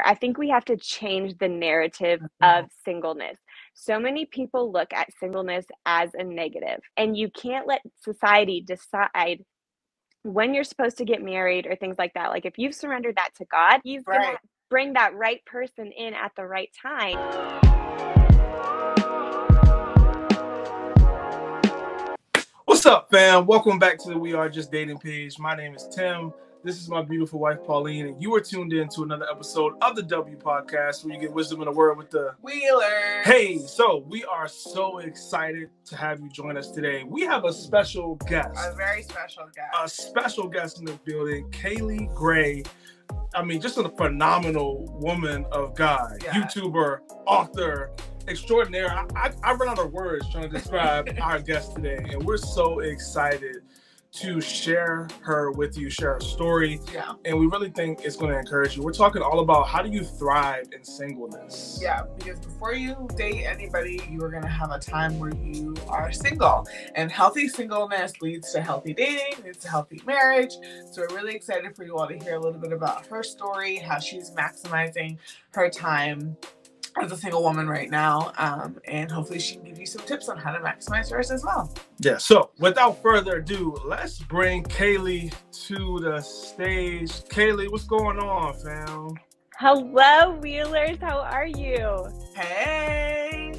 I think we have to change the narrative of singleness. So many people look at singleness as a negative, and you can't let society decide when you're supposed to get married or things like that. Like if you've surrendered that to God, He's going to bring that right person in at the right time. What's up, fam? Welcome back to the We Are Just Dating page. My name is Tim. This is my beautiful wife, Pauline, and you are tuned in to another episode of the W Podcast, where you get wisdom in a word with the Wheelers. Hey, so we are so excited to have you join us today. We have a special guest. A very special guest. A special guest in the building, Kaley Gray. I mean, just a phenomenal woman of God, YouTuber, author, extraordinaire. I run out of words trying to describe our guest today, and we're so excited to share her with you, share her story. Yeah. And we really think it's going to encourage you. We're talking all about how do you thrive in singleness. Yeah, because before you date anybody, you are going to have a time where you are single. And healthy singleness leads to healthy dating, leads to healthy marriage. So we're really excited for you all to hear a little bit about her story, how she's maximizing her time as a single woman right now, and hopefully she can give you some tips on how to maximize yours as well. Yeah, so without further ado, let's bring Kaley to the stage. Kaley, what's going on, fam? Hello, Wheelers. How are you? Hey,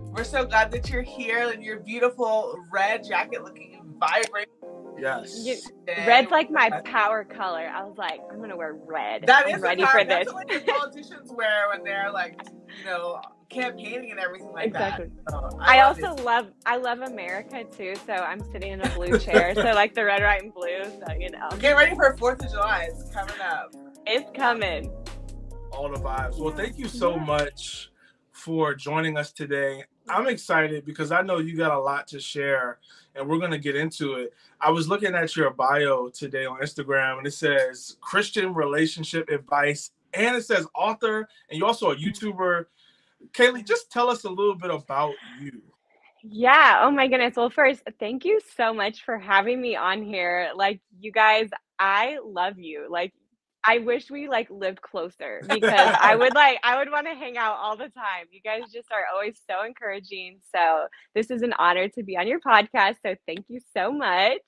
we're so glad that you're here in your beautiful red jacket looking vibrant. Yes. Red's like my power color. I was like, I'm going to wear red. I'm ready for this. That's what the politicians wear when they're like, you know, campaigning and everything like that. So I love America too. So I'm sitting in a blue chair. So like the red, white, and blue. So, you know. Get ready for 4th of July. It's coming up. It's coming. All the vibes. Well, thank you so much for joining us today. I'm excited because I know you got a lot to share, and we're going to get into it. I was looking at your bio today on Instagram, and it says Christian relationship advice, and it says author, and you're also a YouTuber. Kaley, just tell us a little bit about you. Yeah. Oh my goodness. Well, first, thank you so much for having me on here. Like, you guys, I love you. Like, I wish we like lived closer because I would want to hang out all the time. You guys just are always so encouraging. So this is an honor to be on your podcast. So thank you so much.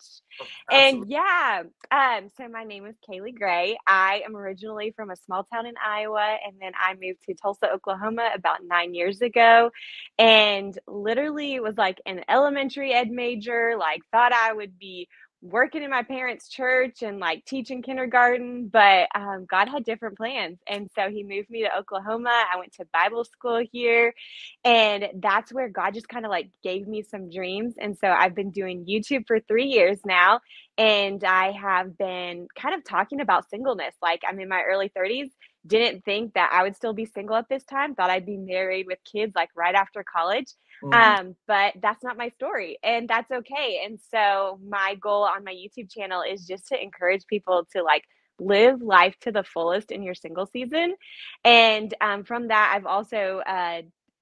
Absolutely. And so my name is Kaley Gray. I am originally from a small town in Iowa, and then I moved to Tulsa, Oklahoma about 9 years ago, and literally was like an elementary ed major, like thought I would be working in my parents' church and like teaching kindergarten, but God had different plans. And so He moved me to Oklahoma. I went to Bible school here, and that's where God just kind of like gave me some dreams. And so I've been doing YouTube for 3 years now, and I have been kind of talking about singleness. Like, I'm in my early 30s, didn't think that I would still be single at this time, thought I'd be married with kids like right after college. But that's not my story, and that's okay. And so my goal on my YouTube channel is just to encourage people to like live life to the fullest in your single season. And from that, I've also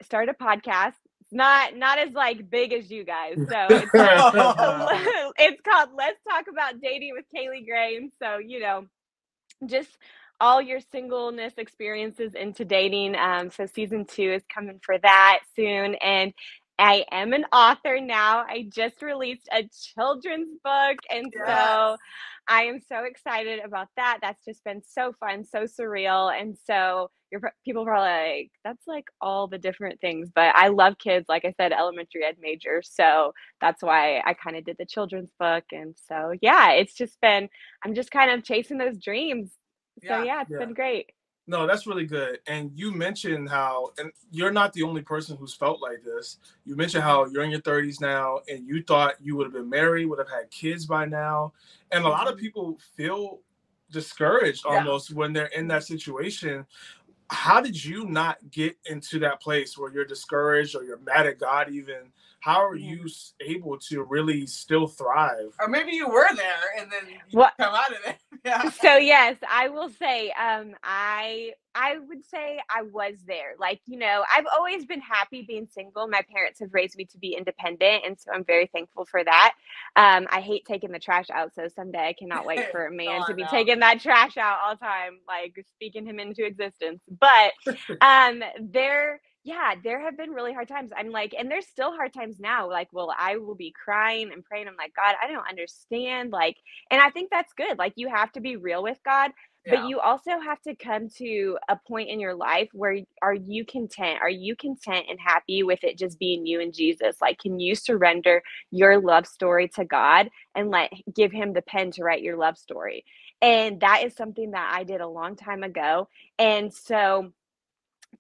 started a podcast. Not as like big as you guys. So it's called Let's Talk About Dating with Kaley Gray. And so, you know, just all your singleness experiences into dating. So season 2 is coming for that soon. And I am an author now. I just released a children's book. And so I am so excited about that. That's just been so fun, so surreal. And so people are like, that's like all the different things. But I love kids. Like I said, elementary ed major. So that's why I kind of did the children's book. And so, yeah, it's just been, I'm just kind of chasing those dreams. So yeah, it's been great. No, that's really good. And you mentioned how, and you're not the only person who's felt like this. You mentioned how you're in your 30s now, and you thought you would have been married, would have had kids by now. And a lot of people feel discouraged almost when they're in that situation. How did you not get into that place where you're discouraged or you're mad at God even? How are you able to really still thrive? Or maybe you were there and then you come out of it. So yes, I will say I I would say I was there. Like, I've always been happy being single. My parents have raised me to be independent, and so I'm very thankful for that. I hate taking the trash out, so someday I cannot wait for a No, man I to be know. taking that trash out all the time, like speaking him into existence. But there have been really hard times. I'm like, and there's still hard times now. Like, well, I will be crying and praying. I'm like, God, I don't understand. Like, and I think that's good. Like, you have to be real with God. But Yeah. you also have to come to a point in your life where are you content? Are you content and happy with it just being you and Jesus? Like, can you surrender your love story to God and give him the pen to write your love story? And that is something that I did a long time ago. And so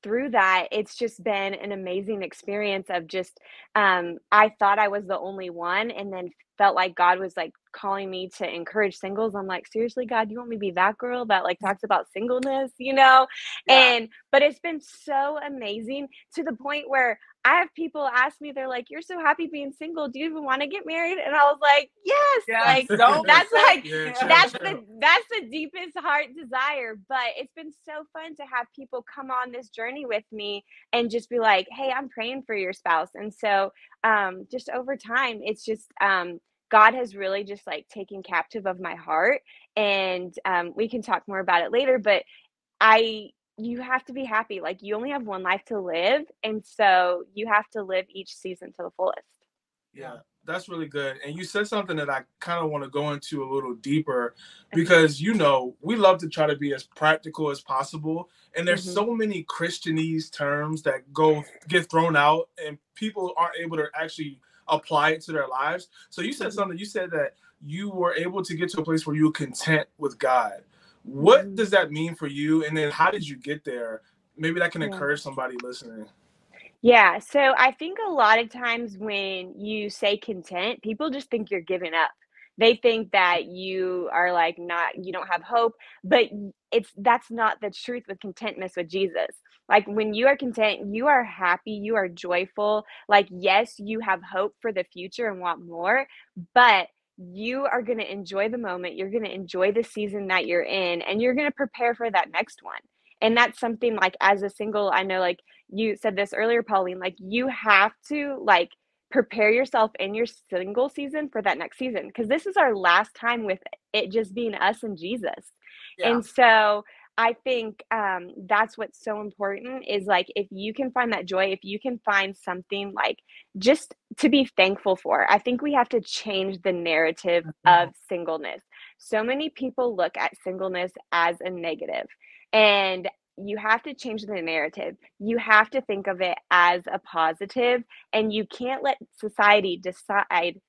through that, it's just been an amazing experience of just, I thought I was the only one, and then felt like God was like calling me to encourage singles. I'm like, seriously, God, you want me to be that girl that like talks about singleness, Yeah. But it's been so amazing to the point where I have people ask me, they're like, you're so happy being single. Do you even want to get married? And I was like, yes, Yes. like Don't that's say- like Yeah, that's chill. the deepest heart desire. But it's been so fun to have people come on this journey with me and just be like, hey, I'm praying for your spouse. And so just over time, it's just God has really just like taken captive of my heart. And we can talk more about it later, but you have to be happy. Like, you only have one life to live, and so you have to live each season to the fullest. Yeah, that's really good. And you said something that I kind of want to go into a little deeper because, we love to try to be as practical as possible. And there's Mhm. so many Christianese terms that get thrown out and people aren't able to actually apply it to their lives. So you said something, you said that you were able to get to a place where you were content with God. What does that mean for you? And then how did you get there? Maybe that can encourage somebody listening. Yeah, so I think a lot of times when you say content, people just think you're giving up. They think that you are like you don't have hope, but that's not the truth with contentness with Jesus. Like, when you are content, you are happy, you are joyful. Like, yes, you have hope for the future and want more, but you are going to enjoy the moment. You're going to enjoy the season that you're in, and you're going to prepare for that next one. And that's something, like, as a single, I know, like, you said this earlier, Pauline, like, you have to like prepare yourself in your single season for that next season, because this is our last time with it just being us and Jesus. Yeah. And so I think that's what's so important is, like, if you can find that joy, if you can find something like just to be thankful for. I think we have to change the narrative of singleness. So many people look at singleness as a negative, and you have to change the narrative. You have to think of it as a positive, and you can't let society decide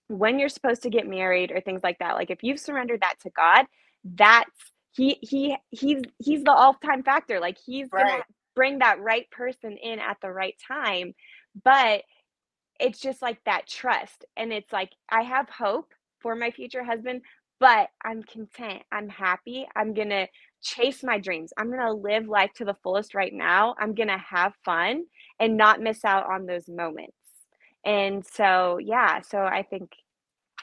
when you're supposed to get married or things like that. Like, if you've surrendered that to God, that's he's the all-time factor. Like, he's going to bring that right person in at the right time. But it's just like that trust, and it's like, I have hope for my future husband, but I'm content, I'm happy, I'm gonna chase my dreams, I'm gonna live life to the fullest right now, I'm gonna have fun and not miss out on those moments. And so so I think,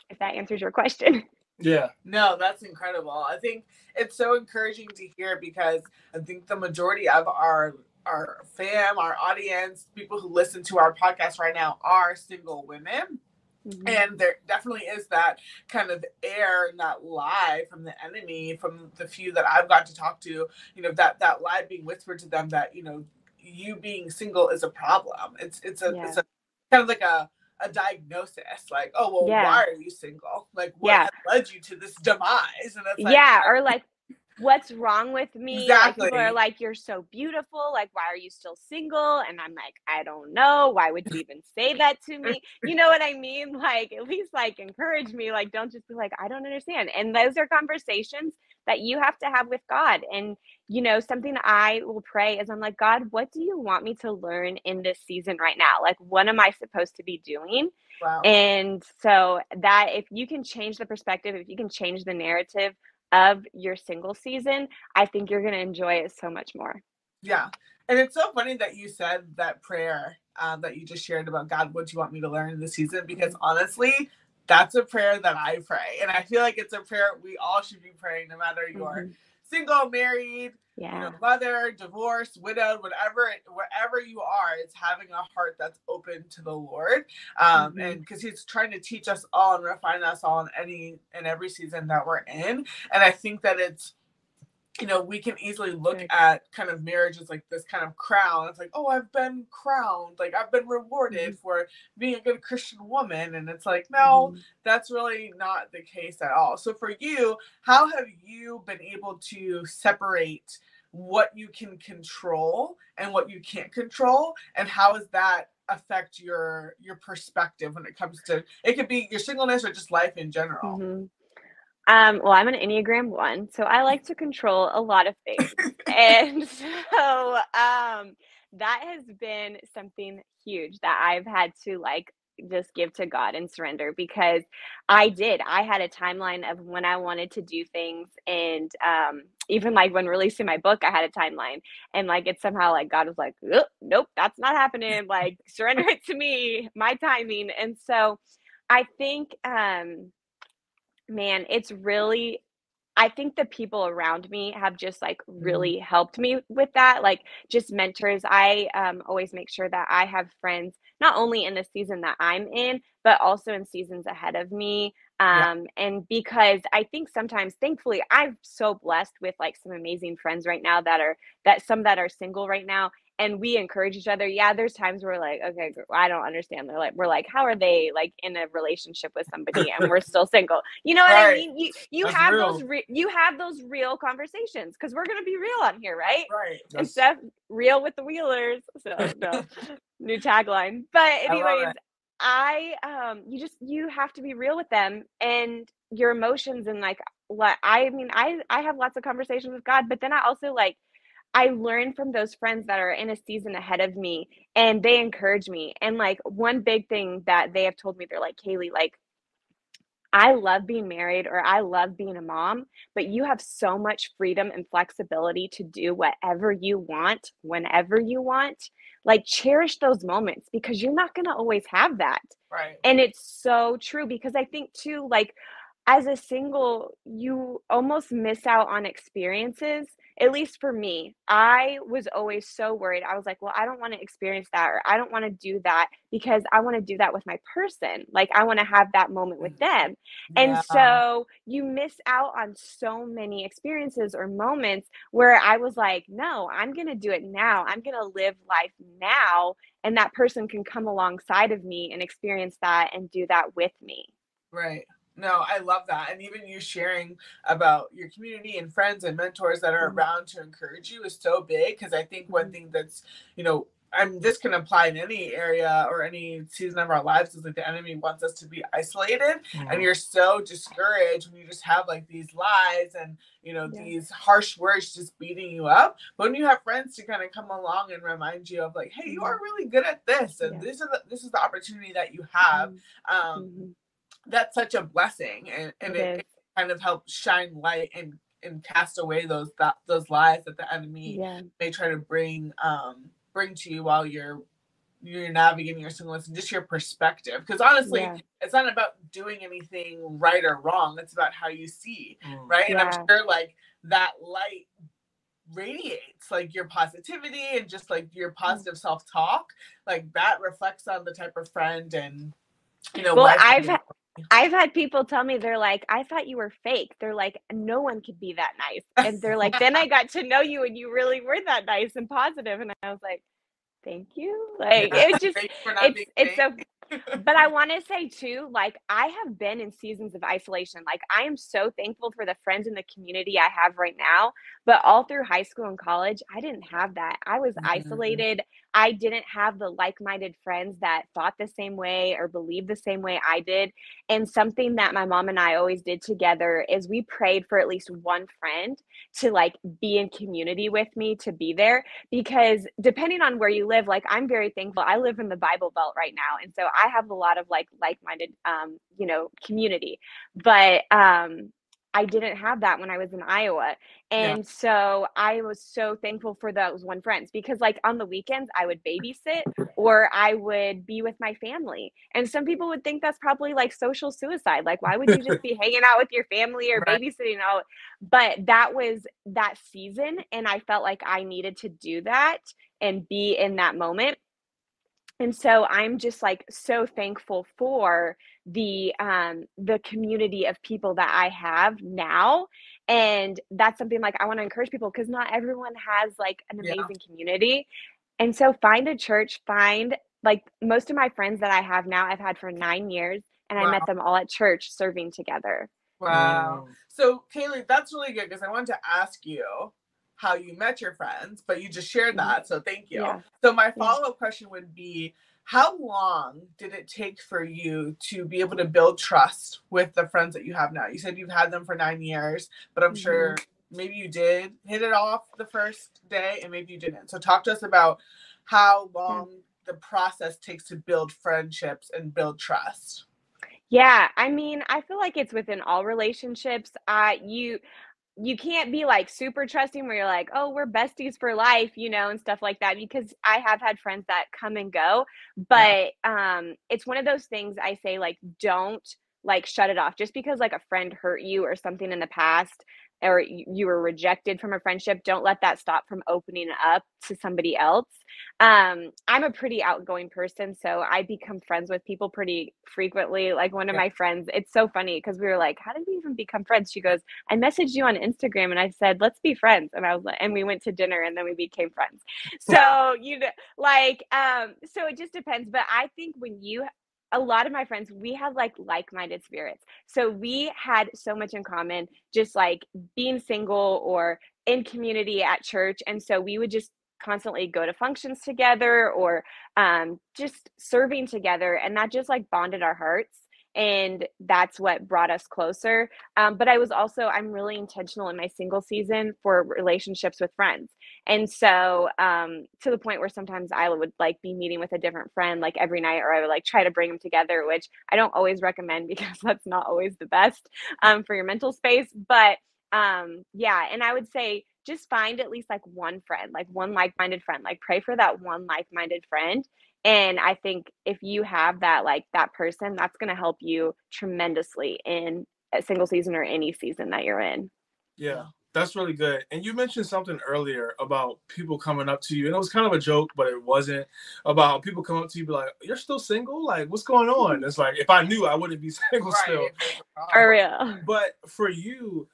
if that answers your question. Yeah. No, that's incredible. I think it's so encouraging to hear, because I think the majority of our fam, our audience, people who listen to our podcast right now are single women. And there definitely is that kind of air and that lie from the enemy, from the few that I've got to talk to, that lie being whispered to them that, you being single is a problem. It's a kind of like a diagnosis, like, oh, well, why are you single? Like, what has led you to this demise? And it's like, or like, what's wrong with me? Exactly. Like, people are like, you're so beautiful, like, why are you still single? And I'm like, I don't know, why would you even say that to me? You know what I mean? Like, at least like encourage me. Like, don't just be like, I don't understand. And those are conversations that you have to have with God. And something I will pray is, I'm like, God, what do you want me to learn in this season right now? Like, what am I supposed to be doing? Wow. And so that, if you can change the perspective, if you can change the narrative of your single season, I think you're going to enjoy it so much more. Yeah. And it's so funny that you said that prayer that you just shared about, God, what do you want me to learn in this season? Because honestly, that's a prayer that I pray. And I feel like it's a prayer we all should be praying, no matter you're single, married, Yeah. mother, divorced, widowed, wherever you are, it's having a heart that's open to the Lord. And because he's trying to teach us all and refine us all in every season that we're in. And I think that it's, we can easily look at kind of marriage as like this kind of crown. It's like, oh, I've been crowned. Like, I've been rewarded for being a good Christian woman. And it's like, no, that's really not the case at all. So for you, how have you been able to separate what you can control and what you can't control? And how does that affect your perspective when it comes to, it could be your singleness or just life in general? Well, I'm an Enneagram 1, so I like to control a lot of things. And so that has been something huge that I've had to like just give to God and surrender, because I had a timeline of when I wanted to do things. And even like when releasing my book, I had a timeline, and like it's somehow like God was like, nope, that's not happening. Like, surrender it to me, my timing. And so I think, man, it's really, I think the people around me have just like really helped me with that. Like, just mentors. I always make sure that I have friends, not only in the season that I'm in, but also in seasons ahead of me. Yeah. And because I think sometimes, thankfully, I'm so blessed with like some amazing friends right now that are single right now. And we encourage each other. Yeah, there's times where we're like, okay, I don't understand. We're like, how are they like in a relationship with somebody and we're still single? You know what I mean? You That's have real. you have those real conversations, because we're gonna be real on here, right? Right. And stuff, real with the Wheelers. So no, new tagline. But anyways, you have to be real with them and your emotions, and like what I mean, I have lots of conversations with God, but then I also like I learn from those friends that are in a season ahead of me, and they encourage me. And like one big thing that they have told me, they're like, Kaley, like, I love being married, or I love being a mom, but you have so much freedom and flexibility to do whatever you want, whenever you want. Like, cherish those moments, because you're not going to always have that. Right. And it's so true, because I think too, like, as a single, you almost miss out on experiences. At least for me, I was always so worried. I was like, well, I don't want to experience that, or I don't want to do that, because I want to do that with my person. Like, I want to have that moment with them. And Yeah. so you miss out on so many experiences or moments where I was like, no, I'm going to do it now. I'm going to live life now. And that person can come alongside of me and experience that and do that with me. Right. No, I love that. And even you sharing about your community and friends and mentors that are around to encourage you is so big. Because I think one thing that's, and this can apply in any area or any season of our lives, is like the enemy wants us to be isolated. And you're so discouraged when you just have like these lies and, these harsh words just beating you up. But when you have friends to kind of come along and remind you of like, hey, you are really good at this. And this is the opportunity that you have. That's such a blessing, and it kind of helps shine light and cast away those lies that the enemy may try to bring to you while you're navigating your singleness, and just your perspective. Because honestly, it's not about doing anything right or wrong. It's about how you see, right? And I'm sure like that light radiates like your positivity and just like your positive self-talk, like that reflects on the type of friend and well, I've had people tell me, they're like, I thought you were fake. They're like, no one could be that nice. And they're like, then I got to know you and you really were that nice and positive. And I was like, thank you. Like, it just, it's so, but I want to say too, like, I have been in seasons of isolation. Like, I am so thankful for the friends and the community I have right now. But all through high school and college, I didn't have that. I was isolated. I didn't have the like-minded friends that thought the same way or believed the same way I did. And something that my mom and I always did together is we prayed for at least one friend to like be in community with me, to be there. Because depending on where you live, like, I'm very thankful. I live in the Bible Belt right now. And so I have a lot of like-minded, community. But I didn't have that when I was in Iowa. Yeah. And so I was so thankful for those one friends, because like on the weekends I would babysit or I would be with my family. And some people would think that's probably like social suicide. Like, why would you just be hanging out with your family or Right. babysitting out? But that was that season. And I felt like I needed to do that and be in that moment. And so I'm just like so thankful for the community of people that I have now. And that's something like I want to encourage people, because not everyone has like an Yeah. amazing community. And so find a church, find like most of my friends that I have now, I've had for 9 years, and I Wow. met them all at church serving together. Wow. So, Kaley, that's really good, because I wanted to ask you how you met your friends, but you just shared that. So thank you. Yeah. So my follow-up question would be, how long did it take for you to be able to build trust with the friends that you have now? You said you've had them for 9 years, but I'm sure maybe you did hit it off the first day and maybe you didn't. So talk to us about how long the process takes to build friendships and build trust. Yeah, I mean, I feel like it's within all relationships. You can't be like super trusting where you're like, oh, we're besties for life, you know, and stuff like that, because I have had friends that come and go. But it's one of those things I say, like, don't like shut it off just because like a friend hurt you or something in the past, or you were rejected from a friendship. Don't let that stop from opening up to somebody else. I'm a pretty outgoing person, so I become friends with people pretty frequently. Like one of my friends, it's so funny because we were like, how did we even become friends? She goes, I messaged you on Instagram and I said, let's be friends. And I was like, and we went to dinner and then we became friends. So, you know, like, so it just depends. But I think a lot of my friends, we had like-minded spirits. So we had so much in common, just like being single or in community at church. And so we would just constantly go to functions together or just serving together. And that just like bonded our hearts. And that's what brought us closer. But I'm really intentional in my single season for relationships with friends. And so to the point where sometimes I would like be meeting with a different friend like every night, or I would like try to bring them together, which I don't always recommend because that's not always the best for your mental space. But yeah, and I would say just find at least like one friend, like one like-minded friend, like pray for that one like-minded friend. And I think if you have that, like that person, that's going to help you tremendously in a single season or any season that you're in. Yeah, that's really good. And you mentioned something earlier about people coming up to you, and it was kind of a joke, but it wasn't, about people coming up to you, be like, you're still single? Like, what's going on? It's like, if I knew, I wouldn't be single still. For real. But for you,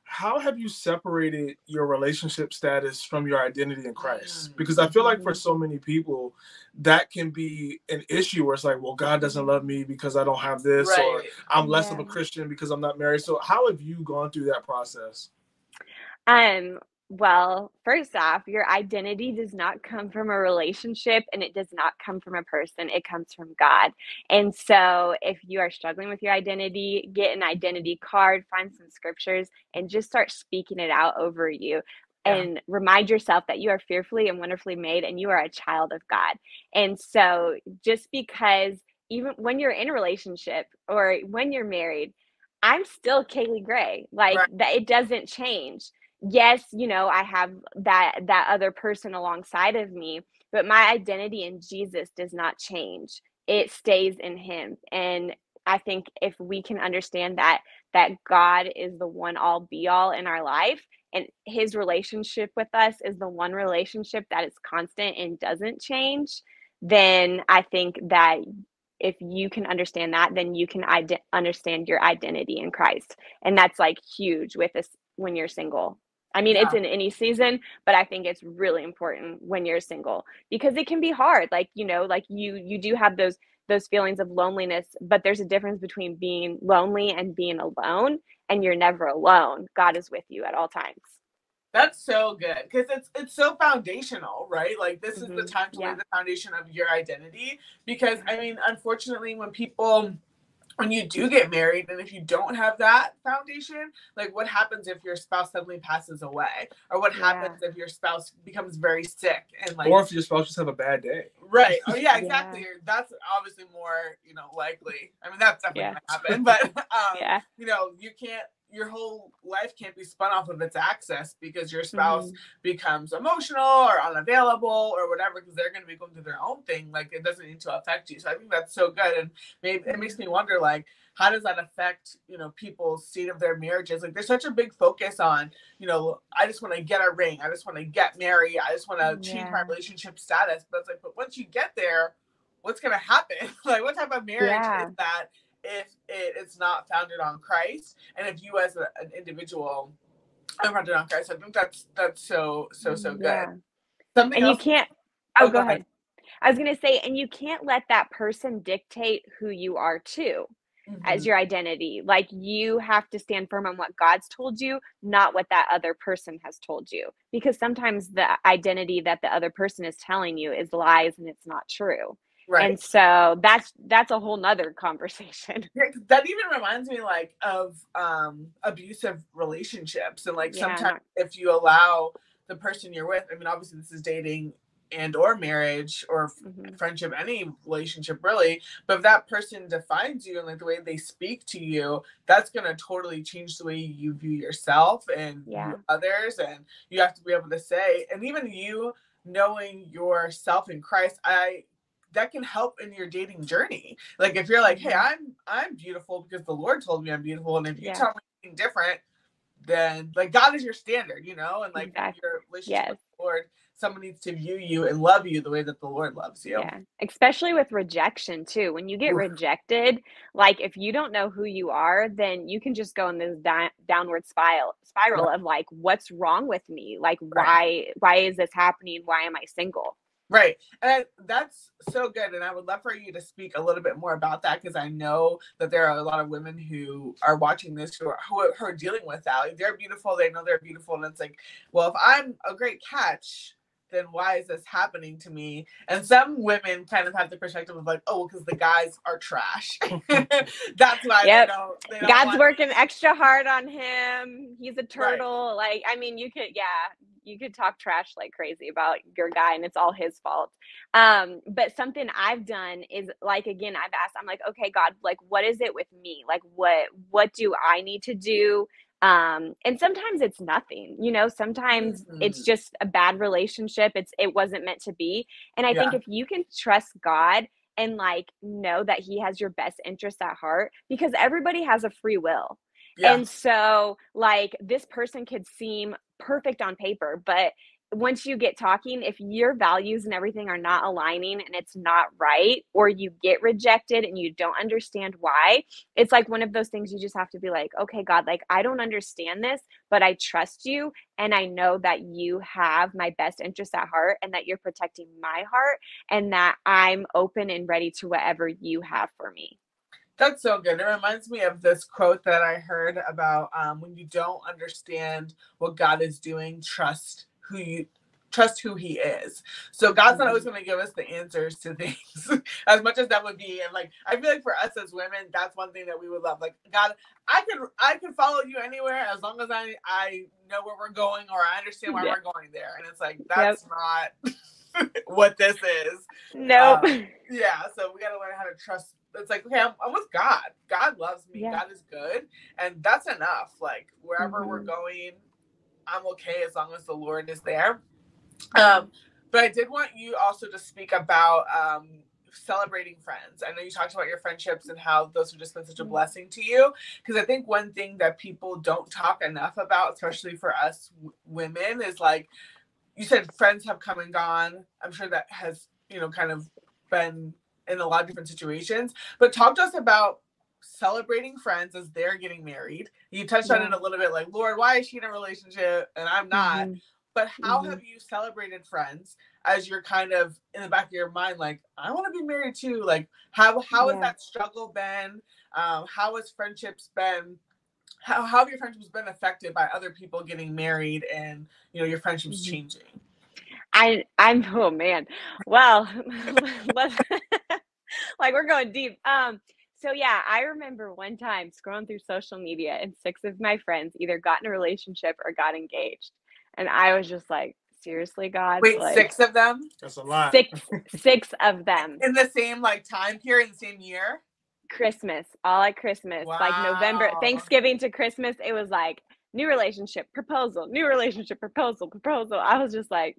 how have you separated your relationship status from your identity in Christ? Because I feel like for so many people, that can be an issue where it's like, well, God doesn't love me because I don't have this, or I'm less of a Christian because I'm not married. So how have you gone through that process? Well, first off, your identity does not come from a relationship and it does not come from a person. It comes from God. And so if you are struggling with your identity, get an identity card, find some scriptures, and just start speaking it out over you. And remind yourself that you are fearfully and wonderfully made and you are a child of God. And so just because even when you're in a relationship or when you're married, I'm still Kaley Gray. Like that, it doesn't change. Yes, you know, I have that other person alongside of me, but my identity in Jesus does not change. It stays in him. And I think if we can understand that God is the one all be all in our life, and his relationship with us is the one relationship that is constant and doesn't change, then I think that if you can understand that, then you can understand your identity in Christ. And that's like huge with this when you're single. I mean, it's in any season, but I think it's really important when you're single because it can be hard. Like, you know, like you do have those feelings of loneliness, but there's a difference between being lonely and being alone, and you're never alone. God is with you at all times. That's so good because it's so foundational, right? Like this is the time to lay the foundation of your identity because I mean, unfortunately, when you do get married and if you don't have that foundation, like what happens if your spouse suddenly passes away, or what happens if your spouse becomes very sick, and like, or if your spouse just have a bad day, right? Oh yeah, exactly. That's obviously more likely. I mean, that's definitely gonna happen, but you know, your whole life can't be spun off of its axis because your spouse Mhm. becomes emotional or unavailable or whatever, because they're going to be going through their own thing. Like, it doesn't need to affect you. So I think that's so good. And maybe it makes me wonder, like, how does that affect, you know, people's state of their marriages? Like, there's such a big focus on, you know, I just want to get a ring, I just want to get married, I just want to change my relationship status. But it's like, but once you get there, what's going to happen? Like, what type of marriage is that if it's not founded on Christ, and if you as an individual are founded on Christ? I think that's so good. Something And you else. can't. Oh, go ahead. I was gonna say, and you can't let that person dictate who you are too, as your identity. Like, you have to stand firm on what God's told you, not what that other person has told you. Because sometimes the identity that the other person is telling you is lies and it's not true. Right. And so that's a whole nother conversation. That even reminds me, like, of abusive relationships. And like, sometimes if you allow the person you're with, I mean, obviously this is dating and or marriage or friendship, any relationship really, but if that person defines you and like the way they speak to you, that's going to totally change the way you view yourself and view others. And you have to be able to say, and even you knowing yourself in Christ, that can help in your dating journey. Like, if you're like, hey, I'm beautiful because the Lord told me I'm beautiful, and if you tell me something different, then like God is your standard, you know, and like your relationship with the Lord, someone needs to view you and love you the way that the Lord loves you. Yeah, especially with rejection too. When you get rejected, like, if you don't know who you are, then you can just go in this downward spiral of like, what's wrong with me? Like, why is this happening? Why am I single? Right. And that's so good. And I would love for you to speak a little bit more about that, because I know that there are a lot of women who are watching this who are dealing with that. Like, they're beautiful. They know they're beautiful. And it's like, well, if I'm a great catch, then why is this happening to me? And some women kind of have the perspective of like, oh, because the guys are trash. That's why they don't God's working extra hard on him. He's a turtle. Like, I mean, you could talk trash like crazy about your guy and it's all his fault. But something I've done is, like, again, I've asked, I'm like, okay, God, like, what is it with me? Like, what do I need to do? And sometimes it's nothing, you know, sometimes it's just a bad relationship. It wasn't meant to be. And I think if you can trust God and like know that he has your best interest at heart, because everybody has a free will. And so like, this person could seem perfect on paper, but once you get talking, if your values and everything are not aligning and it's not right, or you get rejected and you don't understand why, it's like one of those things you just have to be like, okay, God, like, I don't understand this, but I trust you. And I know that you have my best interest at heart and that you're protecting my heart and that I'm open and ready to whatever you have for me. That's so good. It reminds me of this quote that I heard about when you don't understand what God is doing, trust who he is. So God's not always going to give us the answers to things as much as that would be. And like, I feel like for us as women, that's one thing that we would love. Like, God, I can follow you anywhere as long as I know where we're going, or I understand why we're going there. And it's like, that's not what this is. Nope. So we got to learn how to trust. It's like, okay, I'm with God. God loves me. God is good. And that's enough. Like, wherever we're going, I'm okay as long as the Lord is there. But I did want you also to speak about celebrating friends. I know you talked about your friendships and how those have just been such a blessing to you. Because I think one thing that people don't talk enough about, especially for us women, is like, you said friends have come and gone. I'm sure that has, you know, kind of been in a lot of different situations. But talk to us about celebrating friends as they're getting married. You touched on it a little bit, like, Lord, why is she in a relationship and I'm not? But how have you celebrated friends as you're kind of in the back of your mind, like, I want to be married too? Like, how has that struggle been? How has friendships been? How have your friendships been affected by other people getting married and, you know, your friendships changing? I'm oh man. Well, let's like, we're going deep. So yeah, I remember one time scrolling through social media and 6 of my friends either got in a relationship or got engaged. And I was just like, seriously, God? Wait, like, 6 of them? That's a lot. Six of them. In the same like time period, in the same year? Christmas, all at Christmas, like November, Wow. Thanksgiving to Christmas. It was like new relationship proposal, new relationship proposal, proposal. I was just like,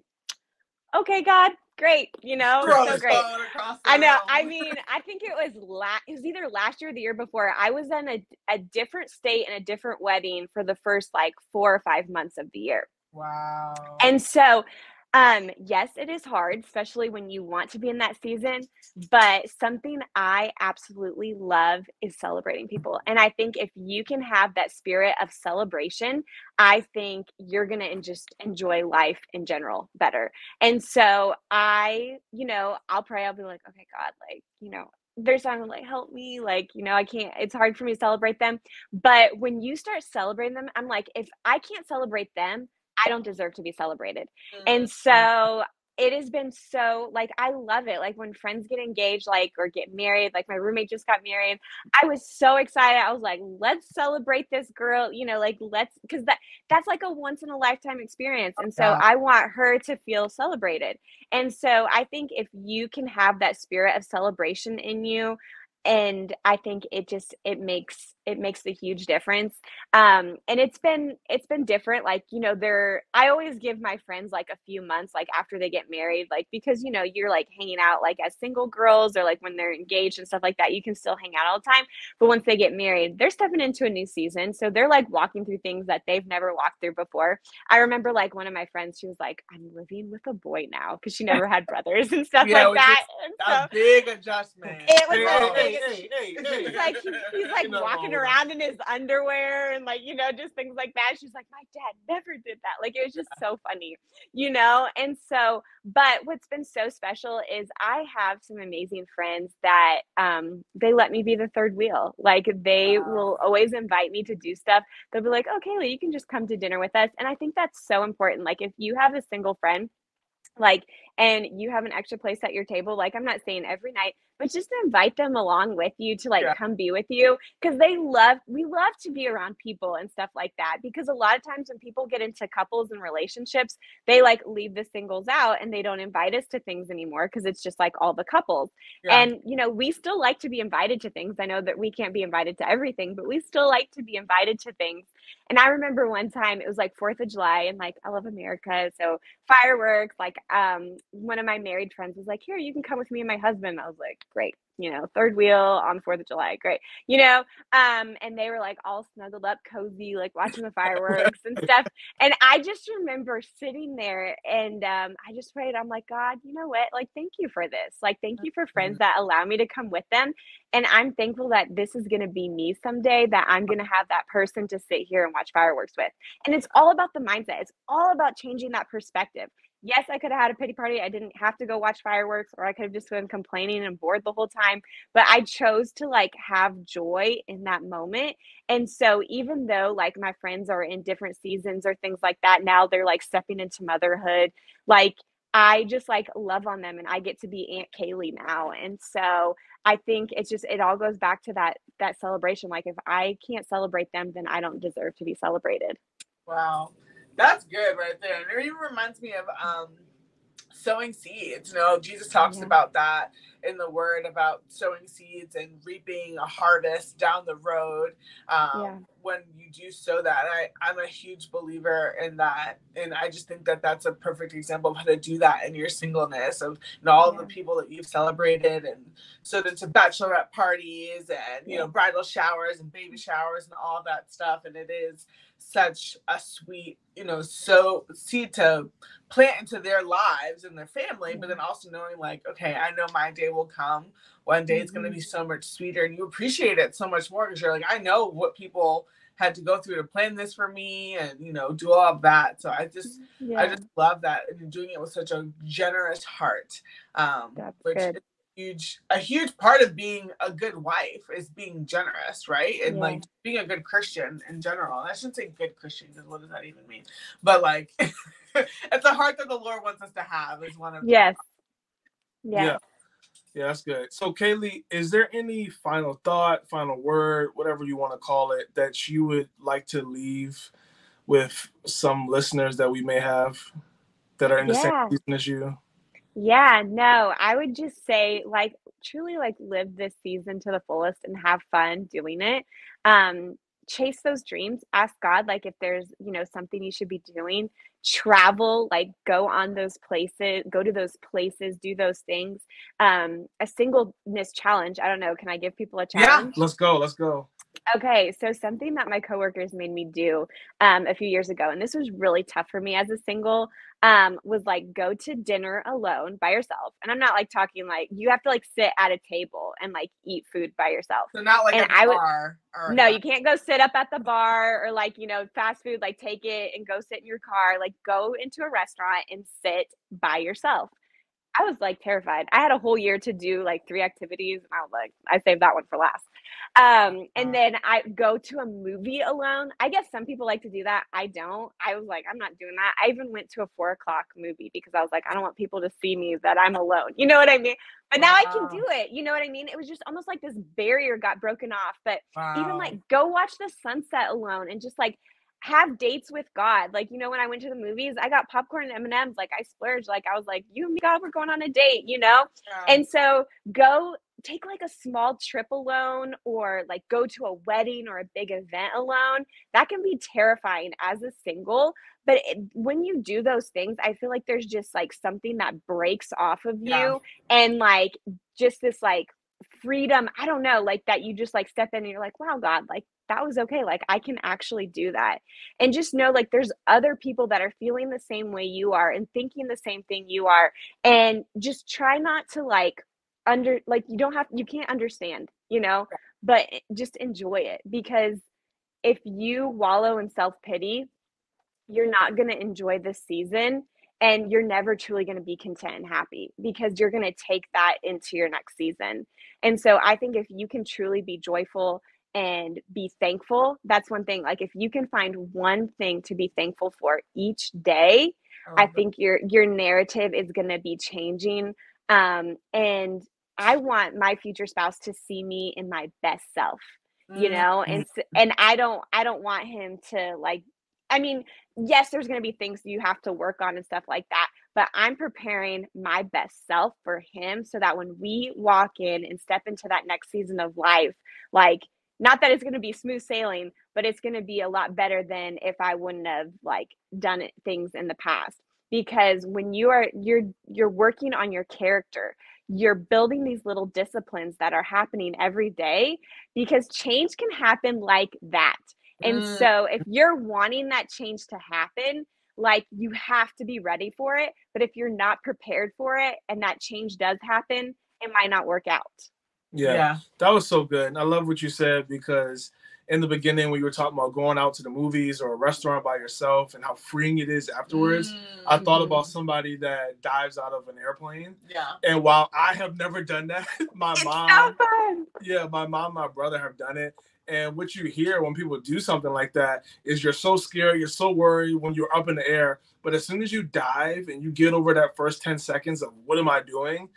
okay, God, great, Throw so his great. phone across the I know. I room. mean, I think it was either last year or the year before. I was in a different state and a different wedding for the first like 4 or 5 months of the year. Wow. And so, yes, it is hard, especially when you want to be in that season. But something I absolutely love is celebrating people. And I think if you can have that spirit of celebration, I think you're going to just enjoy life in general better. And so I'll pray, I'll be like, okay, God, like, there's time like help me, like, I can't, it's hard for me to celebrate them. But when you start celebrating them, I'm like, if I can't celebrate them, I don't deserve to be celebrated. And Mm-hmm. so it has been so like I love it. Like when friends get engaged, like or get married, like my roommate just got married. I was so excited. I was like, let's celebrate this girl, like let's because that's like a once in a lifetime experience. And so Yeah. I want her to feel celebrated. And so I think if you can have that spirit of celebration in you, and I think it makes the huge difference. And it's been different, like, I always give my friends like a few months like after they get married, like because you're like hanging out like as single girls or like when they're engaged and stuff like that, you can still hang out all the time. But once they get married, they're stepping into a new season, so they're like walking through things that they've never walked through before. I remember like one of my friends, she was like, I'm living with a boy now, because she never had brothers and stuff Yeah, like which is that. And so a big adjustment. it was Hey, the hey, biggest. hey, hey, hey, He's hey. like he's like Ain't nothing wrong walking with around in his underwear and like just things like that. She's like, my dad never did that. Like it was just so funny. And so, but what's been so special is I have some amazing friends that they let me be the third wheel. Like they Wow. will always invite me to do stuff. They'll be like, oh, Kaley, you can just come to dinner with us. And I think that's so important. Like if you have a single friend, like, and you have an extra place at your table, like I'm not saying every night, but just invite them along with you to like Yeah. come be with you, because we love to be around people and stuff like that, because a lot of times when people get into couples and relationships, they like leave the singles out and they don't invite us to things anymore because it's just like all the couples. Yeah. And we still like to be invited to things. I know that we can't be invited to everything, but we still like to be invited to things. And I remember one time it was like 4th of July, and like I love America, so fireworks, like one of my married friends was like, here, you can come with me and my husband. I was like, great, third wheel on 4th of July, great. And they were like all snuggled up cozy, like watching the fireworks and stuff. And I just remember sitting there, and I just prayed, I'm like, God, you know what, like thank you for this, like thank you for friends that allow me to come with them. And I'm thankful that this is going to be me someday, that I'm going to have that person to sit here and watch fireworks with. And it's all about the mindset. It's all about changing that perspective. Yes, I could have had a pity party. I didn't have to go watch fireworks, or I could have just been complaining and bored the whole time. But I chose to like have joy in that moment. And so even though like my friends are in different seasons or things like that, now they're like stepping into motherhood, like I just like love on them, and I get to be Aunt Kaley now. And so I think it all goes back to that celebration. Like if I can't celebrate them, then I don't deserve to be celebrated. Wow. That's good right there. And it even reminds me of sowing seeds. Jesus talks Yeah. about that in the word, about sowing seeds and reaping a harvest down the road. Yeah. When you do sow that, I'm a huge believer in that. And I just think that that's a perfect example of how to do that in your singleness, of all the people that you've celebrated and sowed into bachelorette parties and, bridal showers and baby showers and all that stuff. And it is such a sweet, seed to plant into their lives and their family, but then also knowing like, okay, I know my day will come. One day it's going to be so much sweeter, and you appreciate it so much more because you're like, I know what people had to go through to plan this for me and, do all of that. So I just love that. And you're doing it with such a generous heart, which good. is a huge part of being a good wife, is being generous, right? And like being a good Christian in general. And I shouldn't say good Christian, because what does that even mean? But like, it's a heart that the Lord wants us to have, is one of them. Yes. Yeah, that's good. So Kaley, is there any final thought, final word, whatever you want to call it, that you would like to leave with some listeners that we may have that are in the same season as you? Yeah, no, I would just say like truly like live this season to the fullest and have fun doing it. Um, Chase those dreams, ask God like if there's, something you should be doing. Travel, like go on those places, go to those places, do those things. A singleness challenge. I don't know, can I give people a Yeah. challenge? Let's go. Let's go. Okay, so something that my coworkers made me do a few years ago, and this was really tough for me as a single, was like go to dinner alone by yourself. And I'm not like talking like you have to like sit at a table and like eat food by yourself. So not like And at the I would, bar or no, you can't go sit up at the bar or like, fast food, like take it and go sit in your car. Like go into a restaurant and sit by yourself. I was like terrified. I had a whole year to do like 3 activities, and I was like, I saved that one for last. And then I go to a movie alone. I guess some people like to do that. I don't. I was like, I'm not doing that. I even went to a 4 o'clock movie because I was like, I don't want people to see me that I'm alone. You know what I mean? But now I can do it. You know what I mean? It was just almost like this barrier got broken off. But even Wow. like go watch the sunset alone and just like have dates with God. Like, when I went to the movies, I got popcorn and M&Ms. Like I splurged. Like I was like, you and me, God, we're going on a date. Yeah. And so go take like a small trip alone or like go to a wedding or a big event alone. That can be terrifying as a single. But when you do those things, I feel like there's just like something that breaks off of Yeah. you and like just this like freedom. I don't know, like that you just like step in and you're like, wow, God, like that was okay. Like I can actually do that. And just know like there's other people that are feeling the same way you are and thinking the same thing you are. And just try not to like you can't understand, but just enjoy it because if you wallow in self-pity, you're not going to enjoy this season and you're never truly going to be content and happy because you're going to take that into your next season. And so I think if you can truly be joyful and be thankful, that's one thing. Like if you can find one thing to be thankful for each day, I think your narrative is going to be changing. And I want my future spouse to see me in my best self, and I don't want him to like, I mean, yes, there's going to be things you have to work on and stuff like that, but I'm preparing my best self for him so that when we walk in and step into that next season of life, like, not that it's going to be smooth sailing, but it's going to be a lot better than if I wouldn't have like done things in the past. Because when you're working on your character, you're building these little disciplines that are happening every day because change can happen like that. And so if you're wanting that change to happen, like you have to be ready for it. But if you're not prepared for it and that change does happen, it might not work out. Yeah, that was so good. I love what you said because in the beginning, when you were talking about going out to the movies or a restaurant by yourself and how freeing it is afterwards, I thought about somebody that dives out of an airplane. Yeah. And while I have never done that, my mom, my brother have done it. And what you hear when people do something like that is you're so scared, you're so worried when you're up in the air. But as soon as you dive and you get over that first 10 seconds of what am I doing?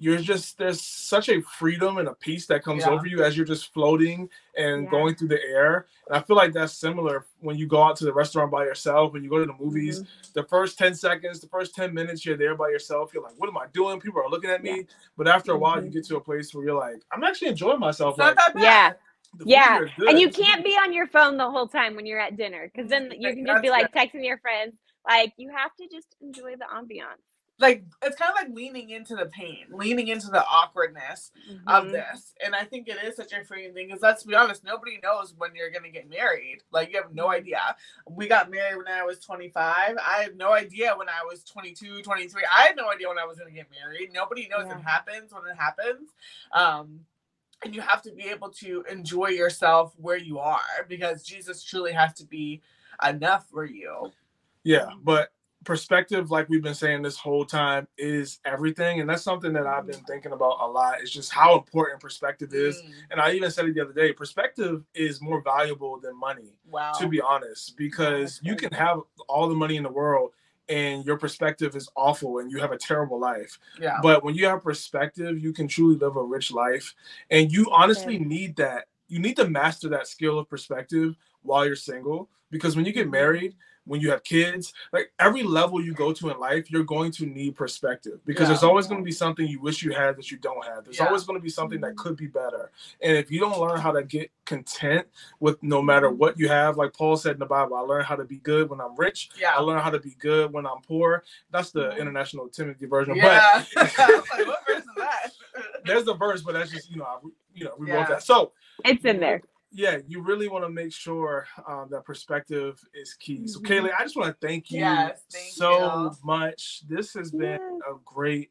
There's such a freedom and a peace that comes over you as you're just floating and going through the air. And I feel like that's similar when you go out to the restaurant by yourself, when you go to the movies, the first 10 seconds, the first 10 minutes, you're there by yourself. You're like, what am I doing? People are looking at me. But after a while, you get to a place where you're like, I'm actually enjoying myself. It's not that bad. Yeah. And you can't be on your phone the whole time when you're at dinner because then you can just be like texting your friends. Like you have to just enjoy the ambiance. Like it's kind of like leaning into the pain, leaning into the awkwardness of this. And I think it is such a freeing thing because let's be honest, nobody knows when you're going to get married. Like you have no idea. We got married when I was 25. I had no idea when I was 22, 23. I had no idea when I was going to get married. Nobody knows it happens when it happens. And you have to be able to enjoy yourself where you are because Jesus truly has to be enough for you. Yeah, but perspective, like we've been saying this whole time, is everything. And that's something that I've been thinking about a lot. It's just how important perspective is. And I even said it the other day, perspective is more valuable than money, to be honest, because you can have all the money in the world and your perspective is awful and you have a terrible life. But when you have perspective, you can truly live a rich life. And you honestly need that. You need to master that skill of perspective while you're single, because when you get married, when you have kids, like every level you go to in life, you're going to need perspective, because there's always going to be something you wish you had that you don't have. There's always going to be something that could be better. And if you don't learn how to get content with no matter what you have, like Paul said in the Bible, I learned how to be good when I'm rich. I learned how to be good when I'm poor. That's the International Timothy version. Yeah. But Like, what verse is that? there's the verse, but that's just, we wrote that. So it's in there. Yeah, you really want to make sure that perspective is key. So, Kaele, I just want to thank you so much. This has been a great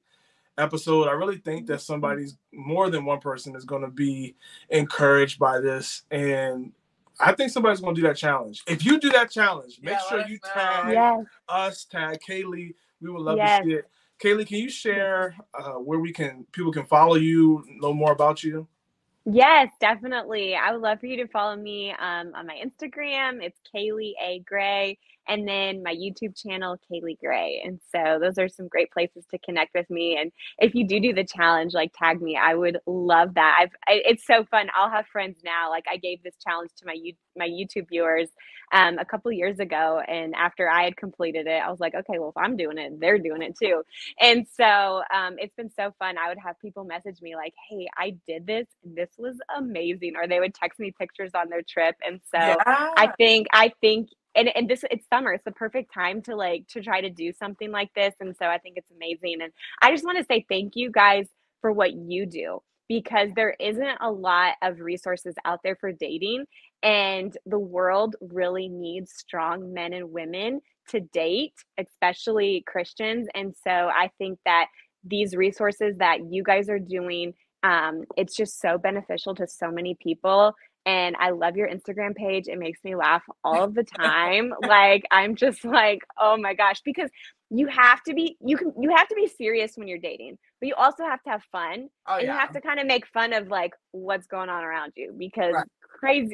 episode. I really think that more than one person is going to be encouraged by this. And I think somebody's going to do that challenge. If you do that challenge, make sure you tag us, tag Kaele. We would love to see it. Kaele, can you share where people can follow you, know more about you? Yes, definitely. I would love for you to follow me on my Instagram. It's Kaele A. Gray. And then my YouTube channel, Kaele Gray. And so those are some great places to connect with me. And if you do the challenge, like tag me, I would love that. It's so fun. I'll have friends now. Like I gave this challenge to my YouTube viewers a couple years ago. And after I had completed it, I was like, okay, well, if I'm doing it, they're doing it too. And so it's been so fun. I would have people message me like, hey, I did this and this was amazing. Or they would text me pictures on their trip. And so I think and it's summer. It's the perfect time to try to do something like this. And so I think it's amazing. And I just want to say thank you guys for what you do, because there isn't a lot of resources out there for dating, and the world really needs strong men and women to date, especially Christians. And so I think that these resources that you guys are doing, it's just so beneficial to so many people. And I love your Instagram page. It makes me laugh all of the time. Like, I'm just like, oh my gosh, because you have to be serious when you're dating, but you also have to have fun. You have to kind of make fun of like what's going on around you, because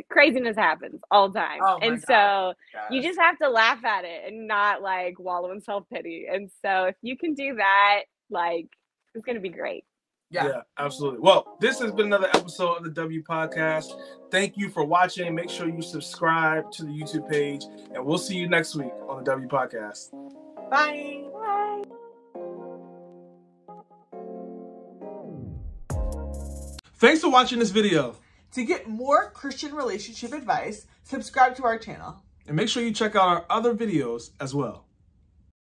craziness happens all the time. So you just have to laugh at it and not like wallow in self-pity. And so if you can do that, like, it's going to be great. Yeah, absolutely. Well, this has been another episode of the W Podcast. Thank you for watching. Make sure you subscribe to the YouTube page, and we'll see you next week on the W Podcast. Bye. Thanks for watching this video. To get more Christian relationship advice, subscribe to our channel. And make sure you check out our other videos as well.